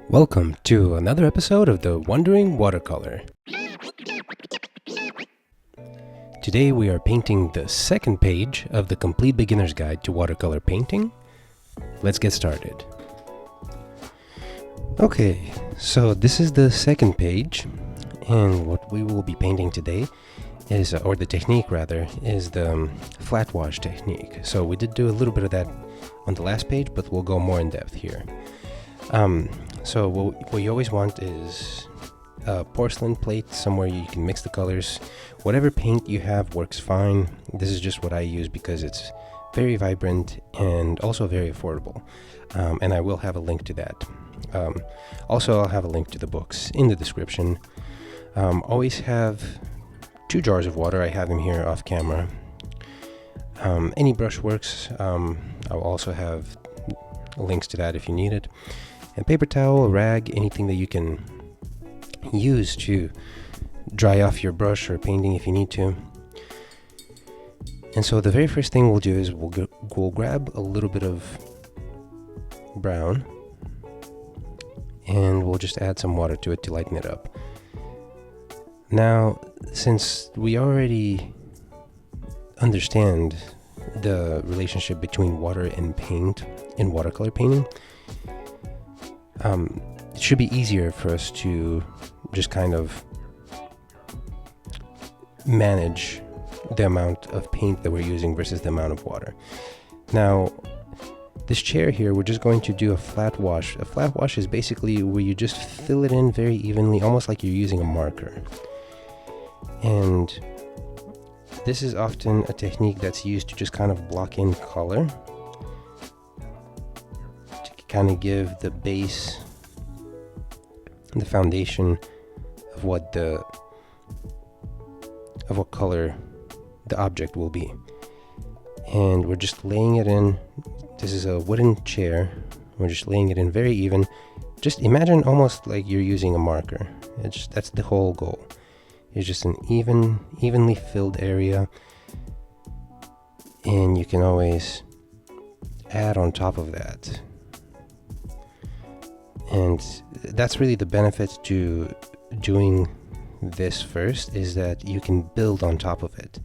Welcome to another episode of the Wandering Watercolor. Today we are painting the second page of the Complete Beginner's Guide to Watercolor Painting. Let's get started. Okay, so this is the second page, and what we will be painting today is, or the technique rather, is the flat wash technique. So we did do a little bit of that on the last page, but we'll go more in depth here. So what you always want is a porcelain plate, somewhere you can mix the colors. Whatever paint you have works fine. This is just what I use because it's very vibrant and also very affordable. And I will have a link to that. Also, I'll have a link to the books in the description. Always have 2 jars of water. I have them here off camera. Any brush works. I'll also have links to that if you need it. And paper towel, a rag, anything that you can use to dry off your brush or painting if you need to. And so the very first thing we'll do is we'll grab a little bit of brown and we'll just add some water to it to lighten it up. Now, since we already understand the relationship between water and paint in watercolor painting, it should be easier for us to just kind of manage the amount of paint that we're using versus the amount of water. Now, this chair here, we're just going to do a flat wash. A flat wash is basically where you just fill it in very evenly, almost like you're using a marker. And this is often a technique that's used to just kind of block in color, to kind of give the base, the foundation of what color the object will be. And we're just laying it in. This is a wooden chair. We're just laying it in very even. Just imagine almost like you're using a marker. That's the whole goal. It's just an evenly filled area, and you can always add on top of that. And that's really the benefit to doing this first, is that you can build on top of it.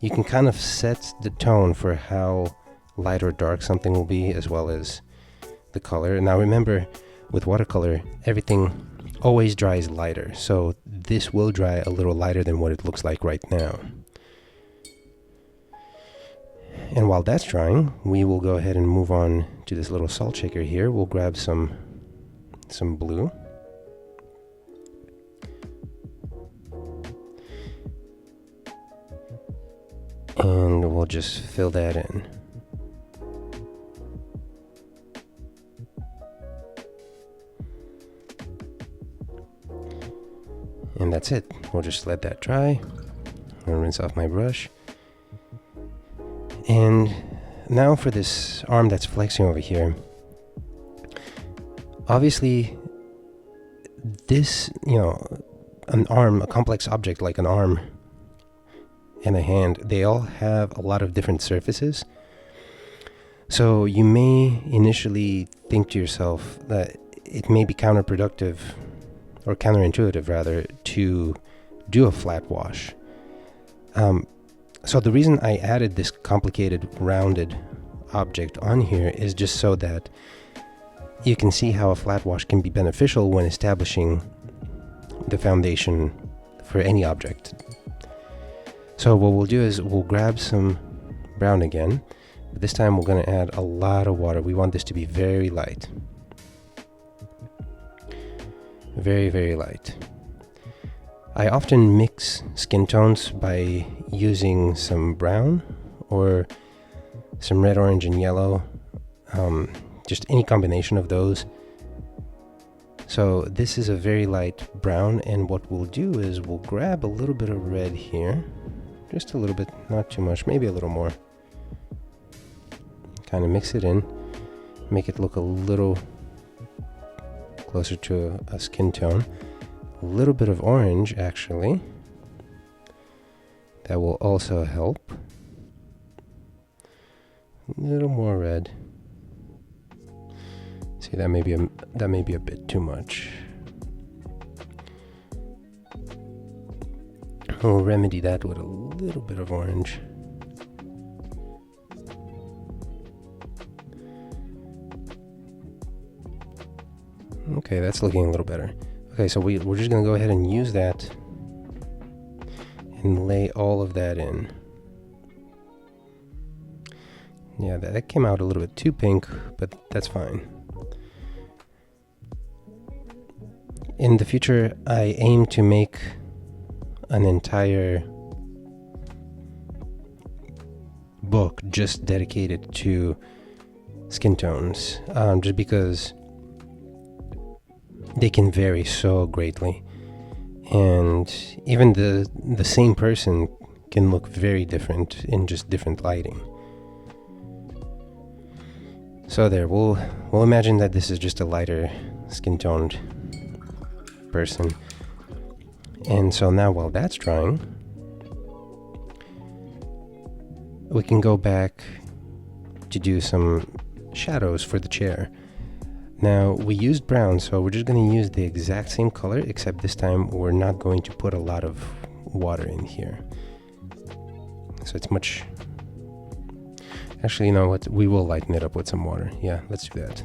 You can kind of set the tone for how light or dark something will be, as well as the color. Now remember, with watercolor, everything always dries lighter, so this will dry a little lighter than what it looks like right now. And while that's drying, we will go ahead and move on to this little salt shaker here. We'll grab some blue. And we'll just fill that in. And that's it. We'll just let that dry. I'll rinse off my brush. And now for this arm that's flexing over here. Obviously, this, an arm, a complex object like an arm and a hand, they all have a lot of different surfaces. So you may initially think to yourself that it may be counterproductive, or counterintuitive rather, to do a flat wash. So the reason I added this complicated rounded object on here is just so that you can see how a flat wash can be beneficial when establishing the foundation for any object. So what we'll do is we'll grab some brown again, but this time we're going to add a lot of water. We want this to be very light. Very, very light. I often mix skin tones by using some brown or some red, orange, and yellow. Just any combination of those. So this is a very light brown, and what we'll do is we'll grab a little bit of red here. Just a little bit, not too much, maybe a little more. Kind of mix it in, make it look a little closer to a skin tone. A little bit of orange, actually. That will also help. A little more red. See, that may be that may be a bit too much. We'll remedy that with a little bit of orange. Okay, that's looking a little better. Okay, so we're just gonna go ahead and use that and lay all of that in. Yeah, that came out a little bit too pink, but that's fine. In the future, I aim to make an entire book just dedicated to skin tones, just because they can vary so greatly, and even the same person can look very different in just different lighting. So there, we'll imagine that this is just a lighter skin toned person. And so now while that's drying, we can go back to do some shadows for the chair. Now, we used brown, so we're just going to use the exact same color, except this time we're not going to put a lot of water in here. So it's much... Actually, you know what? We will lighten it up with some water. Yeah, let's do that.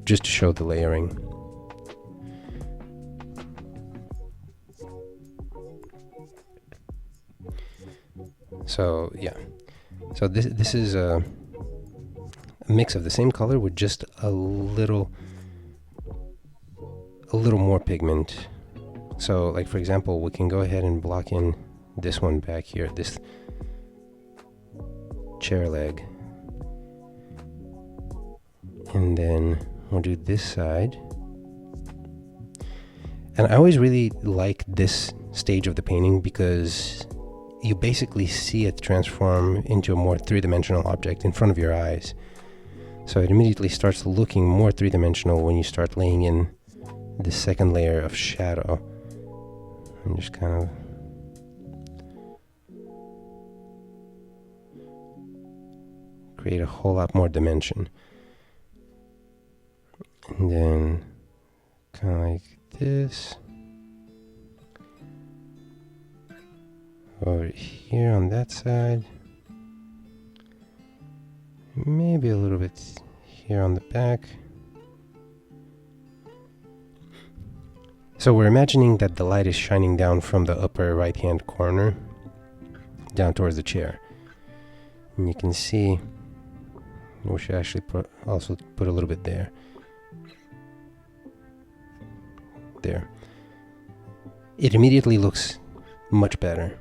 Just to show the layering. So, yeah. So this is a mix of the same color with just a little more pigment. So, like, for example, we can go ahead and block in this one back here, this chair leg. And then we'll do this side. And I always really like this stage of the painting because you basically see it transform into a more three-dimensional object in front of your eyes. So it immediately starts looking more three-dimensional when you start laying in the second layer of shadow. And just kind of create a whole lot more dimension. And then kind of like this. Over here on that side. Maybe a little bit here on the back. So we're imagining that the light is shining down from the upper right hand corner down towards the chair. And you can see, we should actually also put a little bit there. There. It immediately looks much better.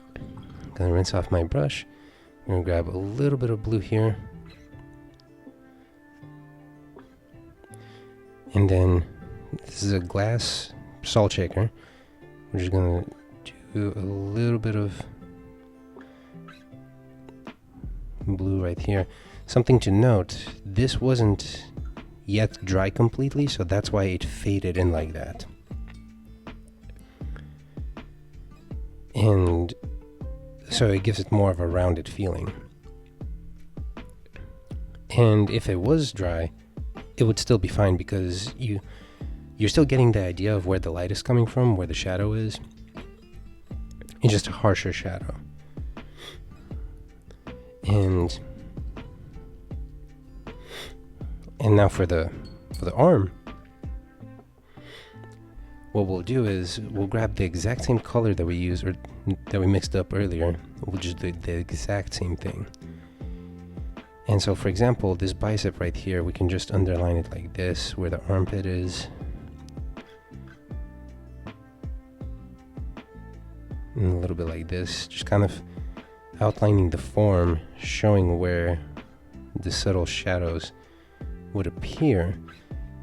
I'm gonna rinse off my brush. I'm gonna grab a little bit of blue here. And then this is a glass salt shaker. We're just gonna do a little bit of blue right here. Something to note, this wasn't yet dry completely, so that's why it faded in like that. And so it gives it more of a rounded feeling. And if it was dry, it would still be fine because you're still getting the idea of where the light is coming from, where the shadow is. It's just a harsher shadow. And now for the arm, what we'll do is we'll grab the exact same color that we used or that we mixed up earlier. We'll just do the exact same thing. And so, for example, this bicep right here, we can just underline it like this, where the armpit is. And a little bit like this, just kind of outlining the form, showing where the subtle shadows would appear.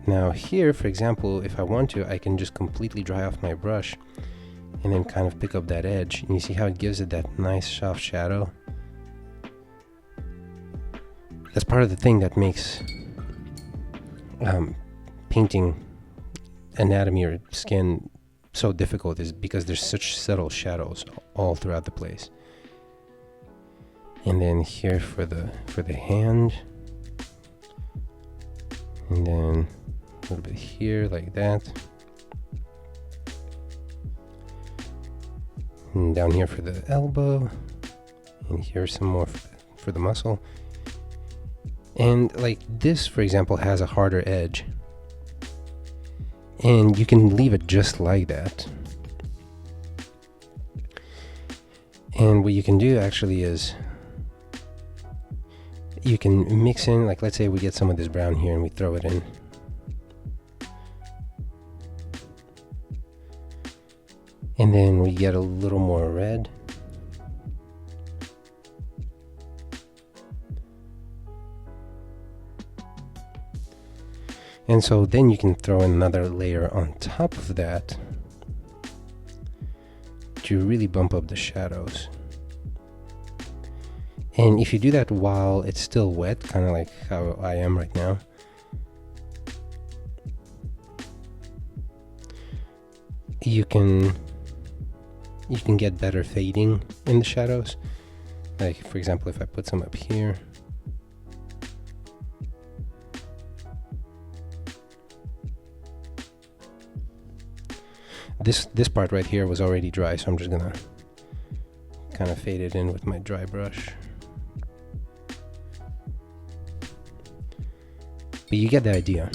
Now here, for example, if I want to, I can just completely dry off my brush and then kind of pick up that edge. And you see how it gives it that nice soft shadow? That's part of the thing that makes painting anatomy or skin so difficult, is because there's such subtle shadows all throughout the place. And then here for the hand, And then a little bit here, like that. And down here for the elbow. And here's some more for the muscle. And like this, for example, has a harder edge. And you can leave it just like that. And what you can do actually is you can mix in, like let's say we get some of this brown here and we throw it in. And then we get a little more red. And so then you can throw another layer on top of that to really bump up the shadows. And if you do that while it's still wet, kind of like how I am right now, you can get better fading in the shadows. Like for example, if I put some up here. This part right here was already dry, so I'm just gonna kind of fade it in with my dry brush. But you get the idea.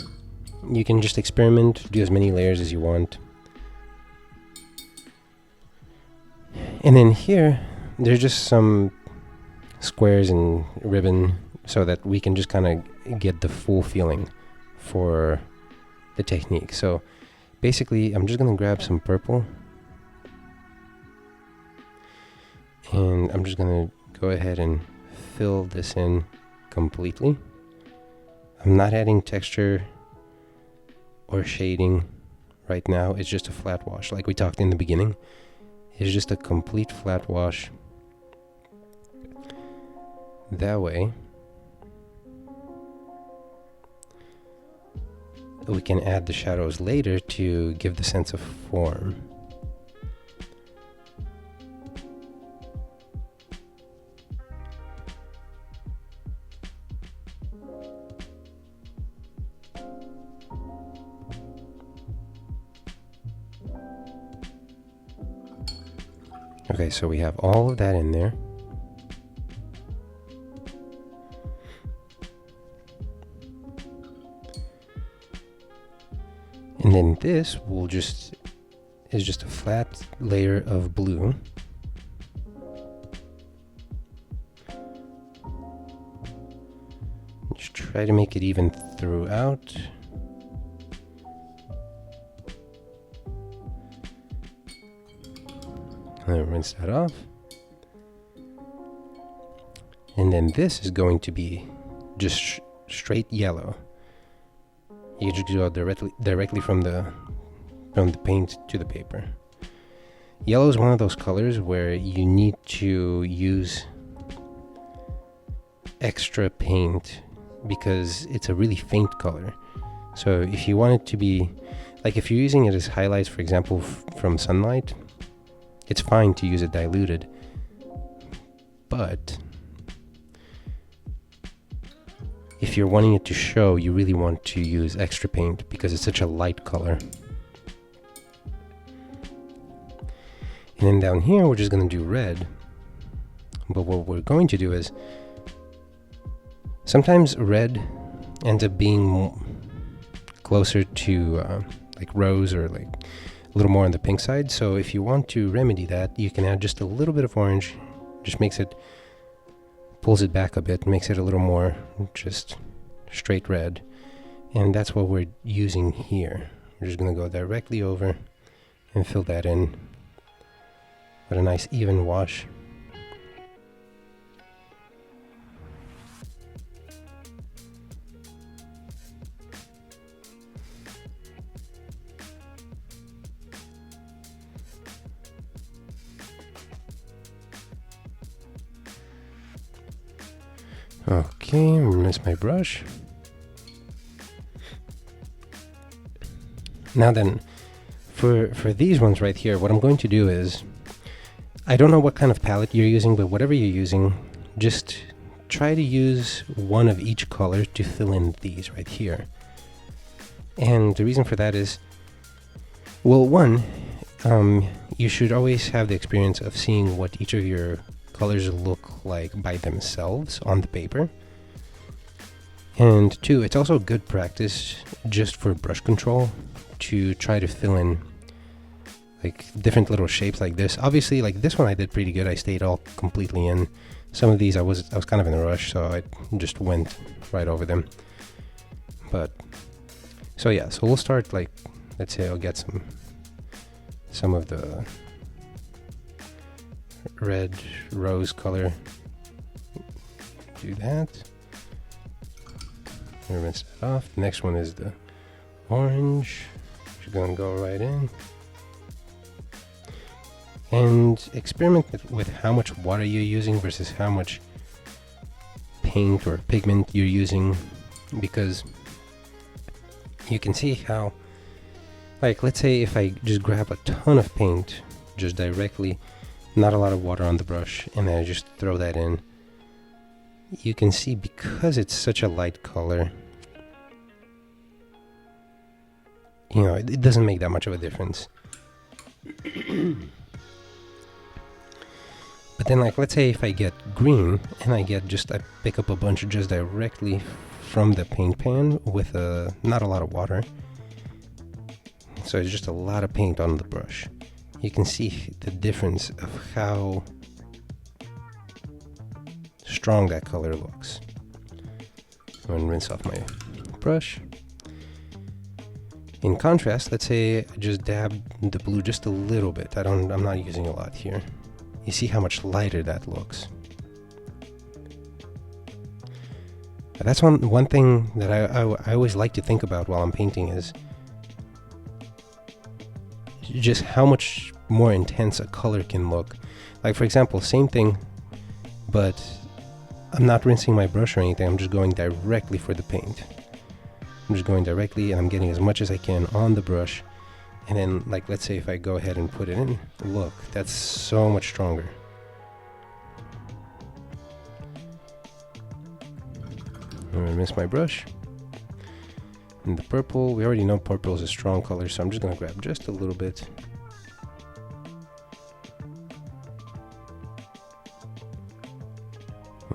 You can just experiment, do as many layers as you want. And then here, there's just some squares and ribbon so that we can just kind of get the full feeling for the technique. So basically, I'm just going to grab some purple. And I'm just going to go ahead and fill this in completely. I'm not adding texture or shading right now. It's just a flat wash, like we talked in the beginning. It's just a complete flat wash. That way, we can add the shadows later to give the sense of form. Okay, so we have all of that in there. And then this is just a flat layer of blue. Just try to make it even throughout. Rinse that off. And then this is going to be just straight yellow. You just go directly from the paint to the paper. Yellow is one of those colors where you need to use extra paint because it's a really faint color. So if you want it to be, like if you're using it as highlights, for example, from sunlight, it's fine to use it diluted, but if you're wanting it to show, you really want to use extra paint because it's such a light color. And then down here, we're just going to do red. But what we're going to do is, sometimes red ends up being closer to like rose or like a little more on the pink side. So if you want to remedy that, you can add just a little bit of orange. Just pulls it back a bit, makes it a little more just straight red. And that's what we're using here. We're just going to go directly over and fill that in with a nice even wash. Okay, rinse my brush. Now then, for these ones right here, what I'm going to do is, I don't know what kind of palette you're using, but whatever you're using, just try to use one of each color to fill in these right here. And the reason for that is, well, one, you should always have the experience of seeing what each of your colors look like by themselves on the paper. And two, it's also good practice just for brush control to try to fill in like different little shapes like this. Obviously, like this one I did pretty good. I stayed all completely in. Some of these I was kind of in a rush, so I just went right over them. But so yeah, so we'll start, like, let's say I'll get some of the red rose color. Do that. Rinse that off. The next one is the orange. You're gonna go right in and experiment with how much water you're using versus how much paint or pigment you're using, because you can see how, like, let's say if I just grab a ton of paint just directly, not a lot of water on the brush, and then I just throw that in, you can see because it's such a light color, you know, it doesn't make that much of a difference. But then, like, let's say if I get green and I pick up a bunch just directly from the paint pan with not a lot of water, so it's just a lot of paint on the brush, you can see the difference of how strong that color looks. I'm going to rinse off my brush. In contrast, let's say I just dab the blue just a little bit. I'm not using a lot here. You see how much lighter that looks. That's one thing that I always like to think about while I'm painting, is just how much more intense a color can look. Like, for example, same thing, but I'm not rinsing my brush or anything. I'm just going directly for the paint. I'm just going directly and I'm getting as much as I can on the brush. And then, like, let's say if I go ahead and put it in, look, that's so much stronger. I'm gonna rinse my brush. And the purple, we already know purple is a strong color, so I'm just gonna grab just a little bit.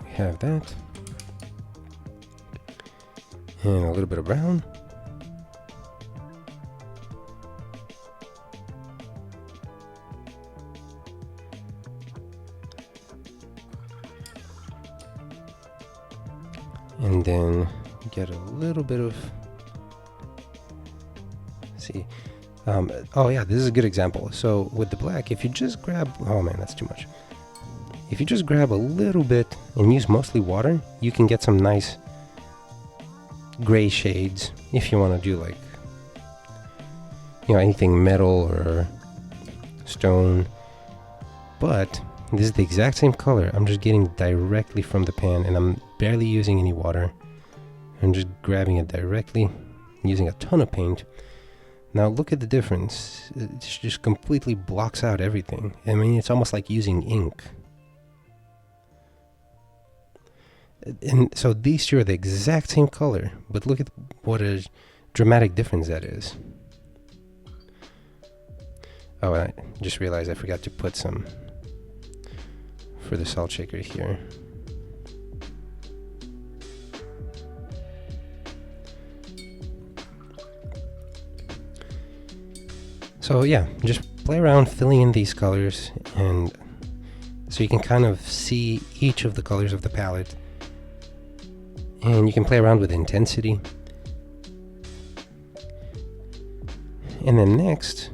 We have that. And a little bit of brown. And then get a little bit of, see, oh yeah, this is a good example. So with the black, if you just grab, oh man, that's too much. If you just grab a little bit and use mostly water, you can get some nice gray shades if you want to do, like, you know, anything metal or stone. But this is the exact same color. I'm just getting directly from the pan and I'm barely using any water. I'm just grabbing it directly, using a ton of paint. Now look at the difference. It just completely blocks out everything. I mean, it's almost like using ink. And so these two are the exact same color, but look at what a dramatic difference that is. Oh, and I just realized I forgot to put some for the salt shaker here. So yeah, just play around filling in these colors, and so you can kind of see each of the colors of the palette. And you can play around with intensity. And then next,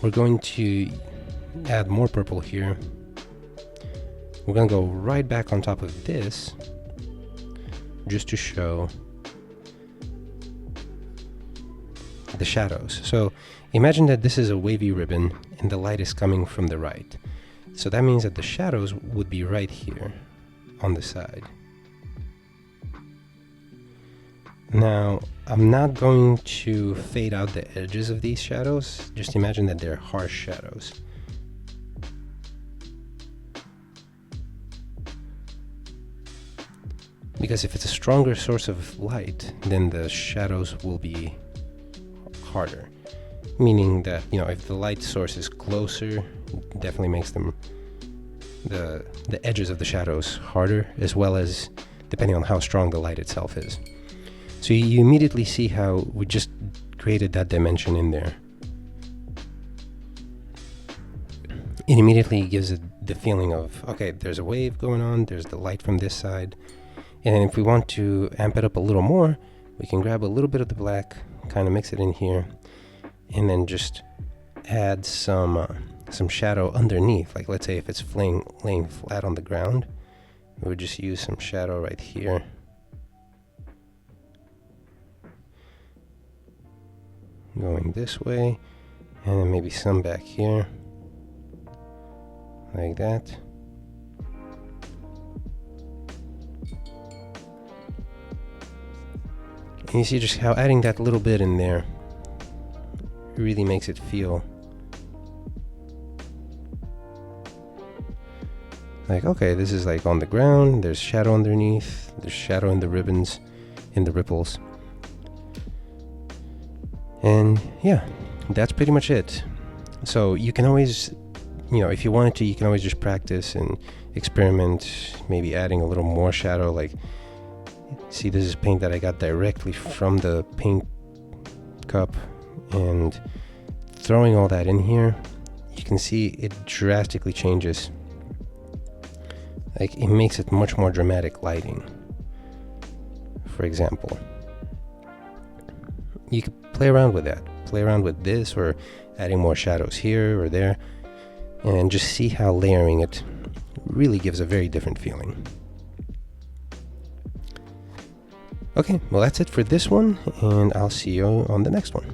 we're going to add more purple here. We're going to go right back on top of this, just to show the shadows. So imagine that this is a wavy ribbon and the light is coming from the right. So that means that the shadows would be right here on the side. Now, I'm not going to fade out the edges of these shadows. Just imagine that they're harsh shadows. Because if it's a stronger source of light, then the shadows will be harder. Meaning that, you know, if the light source is closer, it definitely makes them the edges of the shadows harder, as well as depending on how strong the light itself is. So you immediately see how we just created that dimension in there. It immediately gives it the feeling of, okay, there's a wave going on, there's the light from this side, and if we want to amp it up a little more, we can grab a little bit of the black, kind of mix it in here, and then just add some shadow underneath. Like, let's say if it's laying flat on the ground, we would just use some shadow right here. Going this way, and then maybe some back here. Like that. And you see just how adding that little bit in there really makes it feel like, okay, this is like on the ground, there's shadow underneath, there's shadow in the ribbons, in the ripples. And yeah, that's pretty much it. So you can always, you know, if you wanted to, you can always just practice and experiment, maybe adding a little more shadow. Like, see, this is paint that I got directly from the paint cup, and throwing all that in here, you can see it drastically changes. Like, it makes it much more dramatic lighting. For example, you could play around with that, play around with this, or adding more shadows here or there, and just see how layering it really gives a very different feeling. Okay, well, that's it for this one, and I'll see you on the next one.